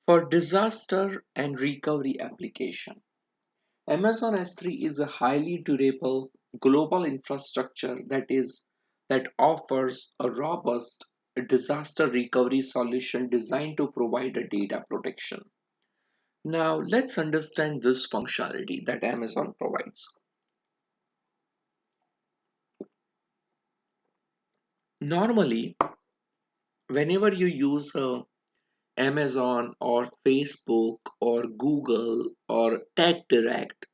For disaster and recovery application, Amazon S3 is a highly durable global infrastructure that offers a robust disaster recovery solution designed to provide a data protection. Now, let's understand this functionality that Amazon provides. Normally, whenever you use Amazon or Facebook or Google or TechDirect,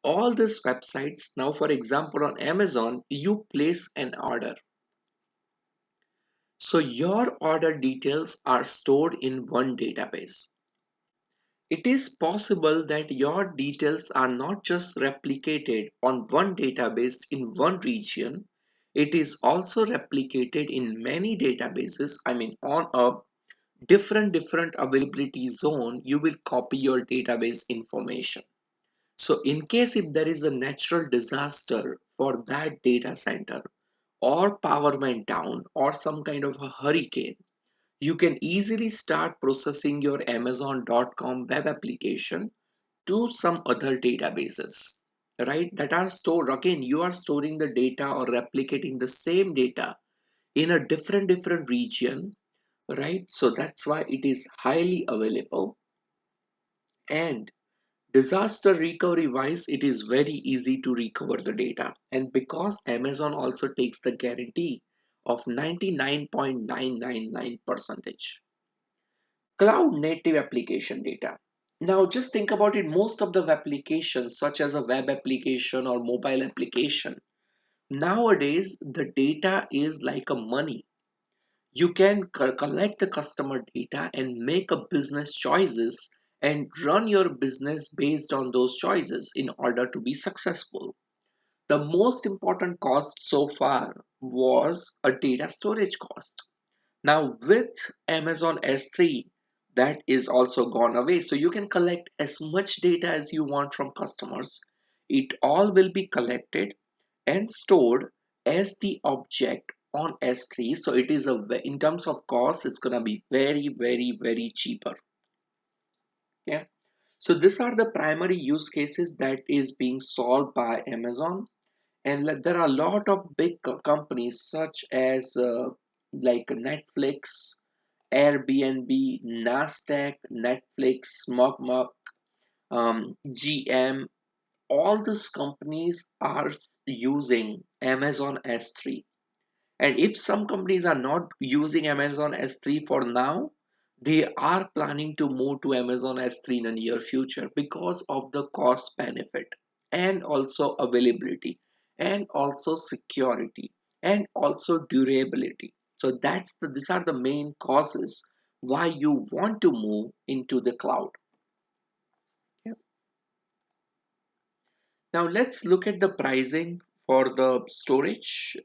all these websites, now for example on Amazon, you place an order. So your order details are stored in one database. It is possible that your details are not just replicated on one database in one region, it is also replicated in many databases. I mean, on a different availability zone, you will copy your database information. So in case if there is a natural disaster for that data center, or power went down, or some kind of a hurricane, you can easily start processing your Amazon.com web application to some other databases, right? That are stored again. You are storing the data or replicating the same data in a different region, right? So that's why it is highly available. And disaster recovery wise, it is very easy to recover the data. And because Amazon also takes the guarantee of 99.999 percentage. Cloud native application data. Now just think about it. Most of the applications such as a web application or mobile application, nowadays the data is like a money. You can collect the customer data and make a business choices and run your business based on those choices in order to be successful. The most important cost so far was a data storage cost. Now with Amazon S3, that is also gone away. So you can collect as much data as you want from customers. It all will be collected and stored as the object on S3. So it is in terms of cost, it's gonna be very cheaper. Yeah. So these are the primary use cases that is being solved by Amazon. And there are a lot of big companies such as like Netflix, Airbnb, Nasdaq, Netflix, SmugMug, GM. All these companies are using Amazon S3. And if some companies are not using Amazon S3 for now, they are planning to move to Amazon S3 in the near future because of the cost benefit and also availability and also security and also durability. So these are the main causes why you want to move into the cloud. Yeah. Now let's look at the pricing for the storage.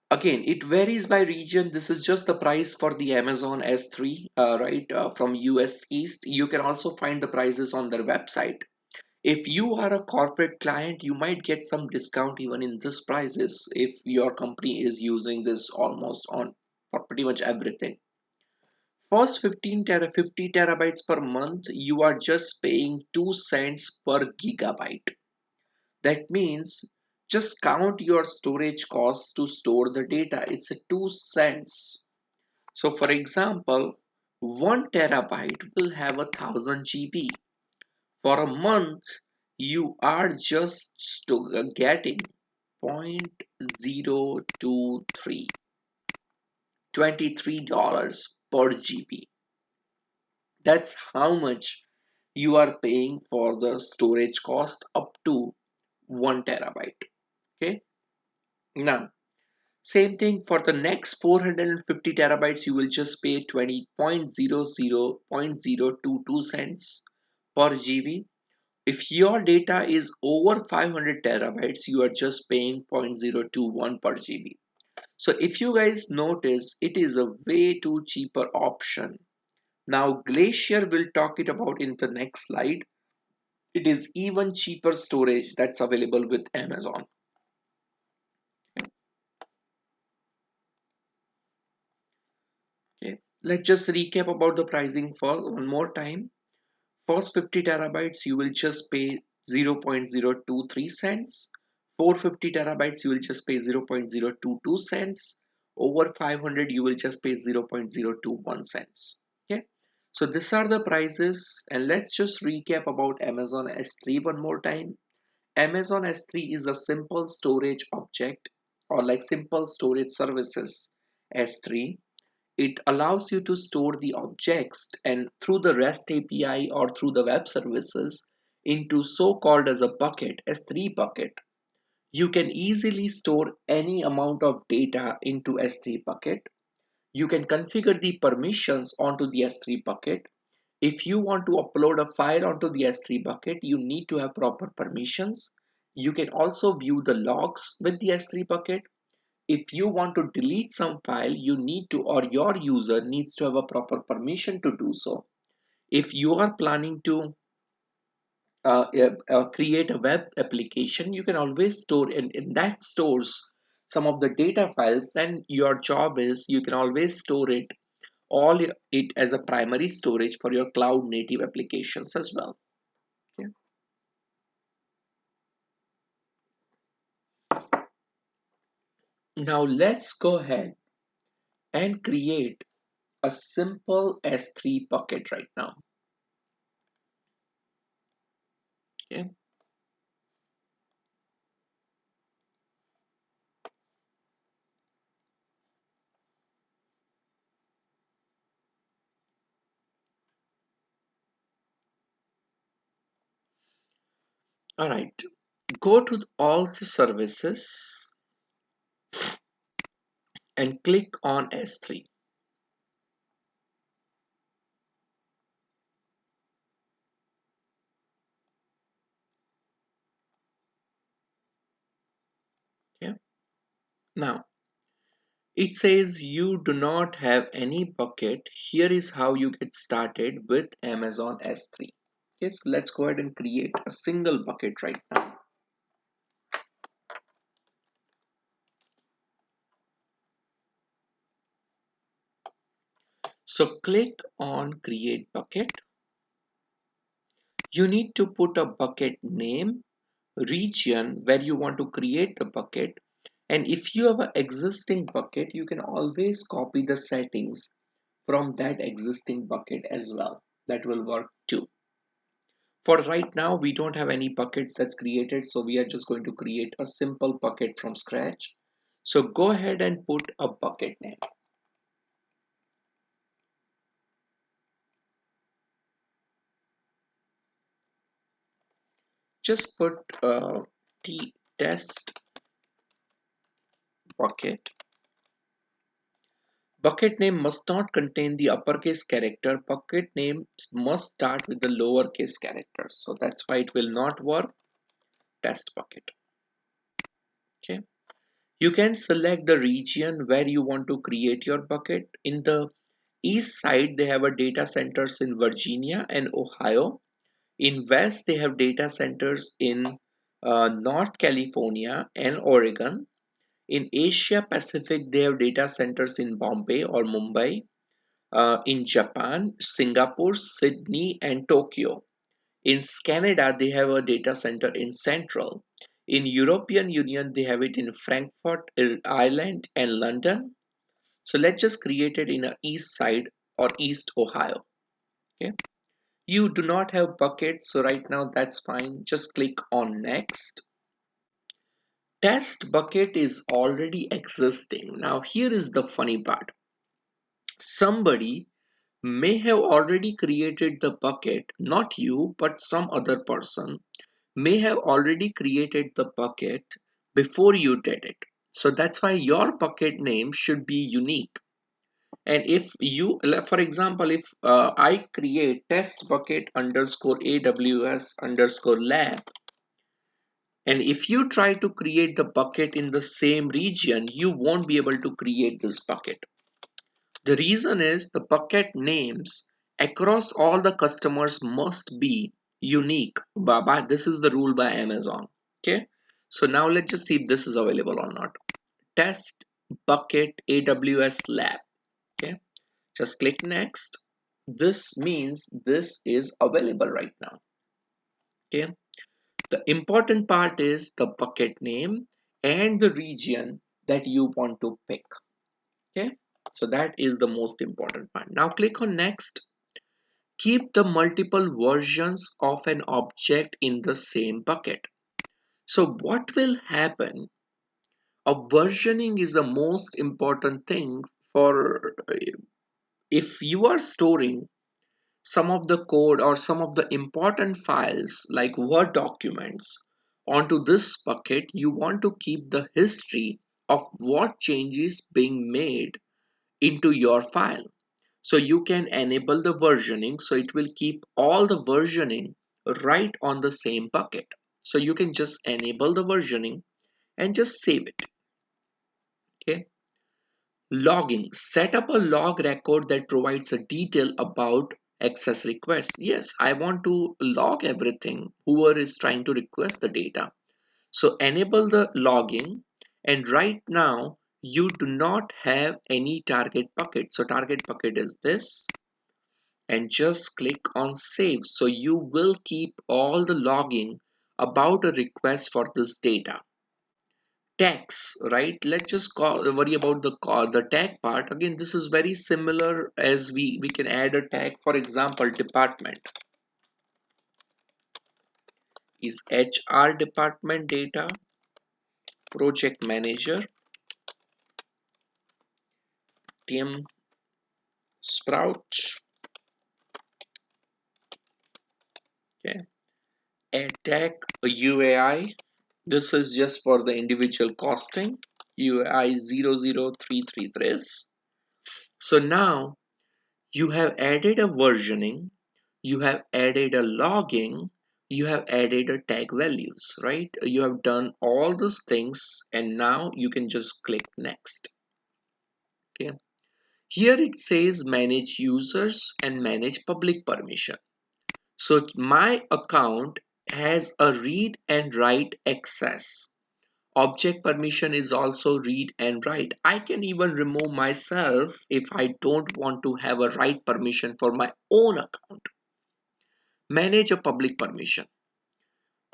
Again, it varies by region. This is just the price for the Amazon S3, right, from US East. You can also find the prices on their website. If you are a corporate client, you might get some discount even in this prices if your company is using this almost on for pretty much everything. First 50 terabytes per month, you are just paying 2 cents per gigabyte. That means just count your storage costs to store the data. It's a 2 cents. So for example, 1 terabyte will have 1000 GB. For a month, you are just getting 0.023, $23 per GB. That's how much you are paying for the storage cost up to 1 terabyte. Okay. Now, same thing for the next 450 terabytes, you will just pay 20.00.022 cents per GB. If your data is over 500 terabytes, you are just paying 0.021 per GB. So if you guys notice, it is a way too cheaper option. Now Glacier will talk it about in the next slide. It is even cheaper storage that's available with Amazon. Okay. Let's just recap about the pricing for one more time. First 50 terabytes you will just pay 0.023 cents. 450 terabytes you will just pay 0.022 cents. Over 500 you will just pay 0.021 cents. Okay. So these are the prices, and let's just recap about Amazon S3 one more time. Amazon S3 is a simple storage object, or like simple storage services. S3, it allows you to store the objects and through the REST API or through the web services into so-called as a bucket, S3 bucket. You can easily store any amount of data into S3 bucket. You can configure the permissions onto the S3 bucket. If you want to upload a file onto the S3 bucket, you need to have proper permissions. You can also view the logs with the S3 bucket. If you want to delete some file, you need to, or your user needs to have a proper permission to do so. If you are planning to create a web application, you can always store in that stores some of the data files. Then your job is you can always store it all it as a primary storage for your cloud native applications as well. Okay. Now let's go ahead and create a simple S3 bucket right now. Okay. All right. Go to all the services and click on S3. Okay. Now it says you do not have any bucket. Here is how you get started with Amazon S3. Okay, so let's go ahead and create a single bucket right now. So click on create bucket. You need to put a bucket name, region where you want to create the bucket, and if you have an existing bucket, you can always copy the settings from that existing bucket as well. That will work too. For right now, we don't have any buckets that's created, so we are just going to create a simple bucket from scratch. So go ahead and put a bucket name. Just put t test bucket. Bucket name must not contain the uppercase character. Bucket names must start with the lowercase characters. So that's why it will not work. Test bucket. Okay. You can select the region where you want to create your bucket. In the east side, they have a data centers in Virginia and Ohio. In west, they have data centers in North California and Oregon. In Asia Pacific, they have data centers in Bombay or Mumbai. In Japan, Singapore, Sydney, and Tokyo. In Canada, they have a data center in Central. In European Union, they have it in Frankfurt, Ireland, and London. So let's just create it in a east side or East Ohio. Okay. You do not have buckets, so right now that's fine. Just click on next. Test bucket is already existing. Now here is the funny part. Somebody may have already created the bucket, not you, but some other person may have already created the bucket before you did it. So that's why your bucket name should be unique. And if you, for example, if I create test bucket underscore AWS underscore lab, and if you try to create the bucket in the same region, you won't be able to create this bucket. The reason is the bucket names across all the customers must be unique. This is the rule by Amazon. Okay. So now let's just see if this is available or not. Test bucket AWS lab. Okay. Just click next. This means this is available right now. Okay. The important part is the bucket name and the region that you want to pick. Okay. So that is the most important part. Now click on next. Keep the multiple versions of an object in the same bucket. So what will happen? A versioning is the most important thing for if you are storing some of the code or some of the important files like Word documents onto this bucket, you want to keep the history of what changes being made into your file. So you can enable the versioning, so it will keep all the versioning right on the same bucket. So you can just enable the versioning and just save it. Okay. Logging. Set up a log record that provides a detail about access requests. Yes, I want to log everything, whoever is trying to request the data. So enable the logging, and right now you do not have any target bucket. So target bucket is this, and just click on save. So you will keep all the logging about a request for this data. Tags, right? Let's just worry about the tag part. Again, this is very similar as we can add a tag. For example, department is HR department data, project manager, Tim Sprout. Okay, a tag UAI. This is just for the individual costing. UAI 00333. So now you have added a versioning, you have added a logging, you have added a tag values, right? You have done all those things, and now you can just click next. Okay. Here it says manage users and manage public permission. So my account has a read and write access. Object permission is also read and write. I can even remove myself if I don't want to have a write permission for my own account. Manage a public permission.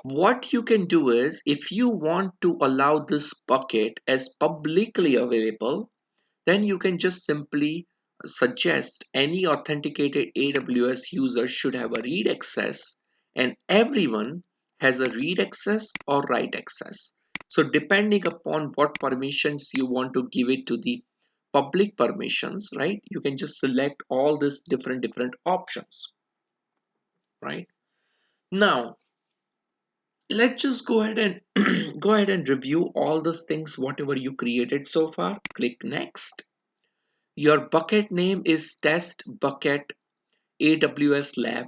What you can do is, if you want to allow this bucket as publicly available, then you can just simply suggest any authenticated AWS user should have a read access, and everyone has a read access or write access. So depending upon what permissions you want to give it to the public permissions, right? You can just select all these different options, right? Now, let's just go ahead and go ahead and review all those things, whatever you created so far. Click next. Your bucket name is test bucket AWS lab.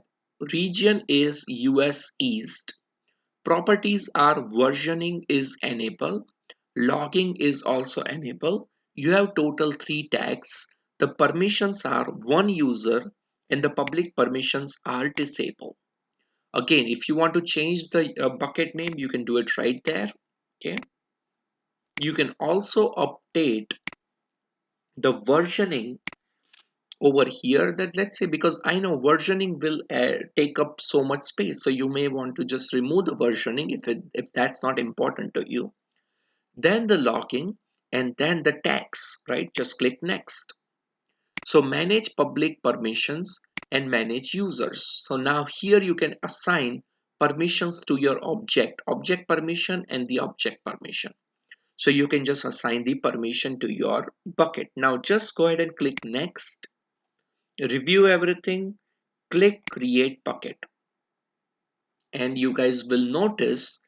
Region is US East. Properties are versioning is enabled. Logging is also enabled. You have total 3 tags. The permissions are one user and the public permissions are disabled. Again, if you want to change the bucket name, you can do it right there. Okay. You can also update the versioning over here, that let's say, because I know versioning will take up so much space, so you may want to just remove the versioning if that's not important to you. Then the logging, and then the tags, right? Just click next. So manage public permissions and manage users. So now here you can assign permissions to your object permission and the object permission. So you can just assign the permission to your bucket. Now just go ahead and click next. Review everything, click create bucket, and you guys will notice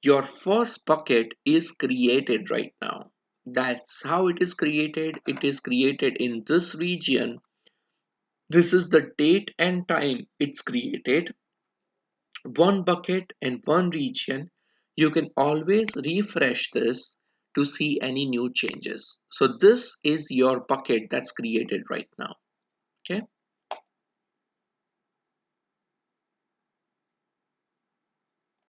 your first bucket is created right now. That's how it is created. It is created in this region. This is the date and time it's created. One bucket and one region. You can always refresh this to see any new changes. So this is your bucket that's created right now. Okay.